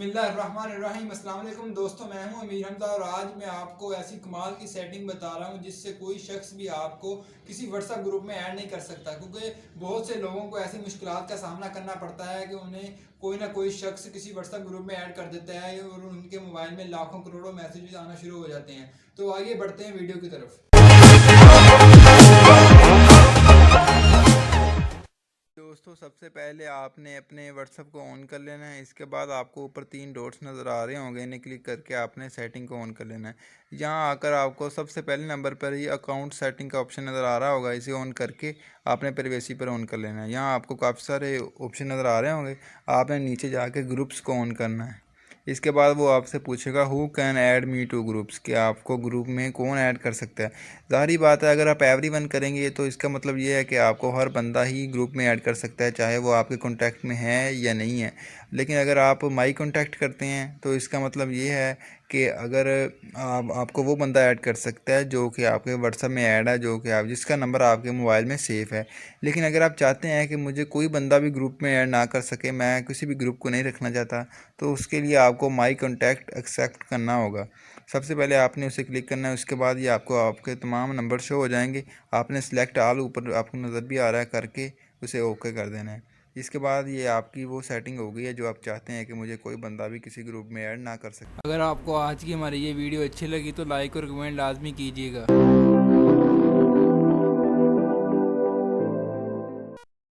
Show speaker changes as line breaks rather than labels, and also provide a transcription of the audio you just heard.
बिस्मिल्लाहिर्रहमानिर्रहीम। अस्सलाम वालेकुम दोस्तों, मैं हूं अमीर हमजा और आज मैं आपको ऐसी कमाल की सेटिंग बता रहा हूं जिससे कोई शख्स भी आपको किसी व्हाट्सएप ग्रुप में ऐड नहीं कर सकता। क्योंकि बहुत से लोगों को ऐसी मुश्किलात का सामना करना पड़ता है कि उन्हें कोई ना कोई शख्स किसी व्हाट्सएप ग्रुप में ऐड कर देता है और उनके मोबाइल में लाखों करोड़ों मैसेजेस आना शुरू हो जाते हैं। तो आइए बढ़ते हैं वीडियो की तरफ।
दोस्तों, सबसे पहले आपने अपने व्हाट्सएप को ऑन कर लेना है। इसके बाद आपको ऊपर 3 डॉट्स नज़र आ रहे होंगे, इन्हें क्लिक करके आपने सेटिंग को ऑन कर लेना है। यहाँ आकर आपको सबसे पहले नंबर पर ही अकाउंट सेटिंग का ऑप्शन नज़र आ रहा होगा, इसे ऑन करके आपने प्राइवेसी पर ऑन कर लेना है। यहाँ आपको काफ़ी सारे ऑप्शन नज़र आ रहे होंगे, आपने नीचे जाके ग्रुप्स को ऑन करना है। इसके बाद वो आपसे पूछेगा who can add me two groups, कि आपको ग्रुप में कौन ऐड कर सकता है। ज़ाहिर बात है, अगर आप एवरीवन करेंगे तो इसका मतलब ये है कि आपको हर बंदा ही ग्रुप में ऐड कर सकता है, चाहे वो आपके कॉन्टैक्ट में है या नहीं है। लेकिन अगर आप माई कॉन्टैक्ट करते हैं तो इसका मतलब ये है कि अगर आपको वो बंदा ऐड कर सकता है जो कि आपके व्हाट्सएप में ऐड है, जो कि आप जिसका नंबर आपके मोबाइल में सेफ़ है। लेकिन अगर आप चाहते हैं कि मुझे कोई बंदा भी ग्रुप में ऐड ना कर सके, मैं किसी भी ग्रुप को नहीं रखना चाहता, तो उसके लिए आपको माई कॉन्टैक्ट एक्सेप्ट करना होगा। सबसे पहले आपने उसे क्लिक करना है। उसके बाद ये आपको आपके तमाम नंबर शो हो जाएंगे। आपने सिलेक्ट आल ऊपर आपको नज़र भी आ रहा है करके उसे ओके कर देना है। इसके बाद ये आपकी वो सेटिंग हो गई है जो आप चाहते हैं कि मुझे कोई बंदा भी किसी ग्रुप में ऐड ना कर सके।
अगर आपको आज की हमारी ये वीडियो अच्छी लगी तो लाइक और कमेंट लाजमी कीजिएगा।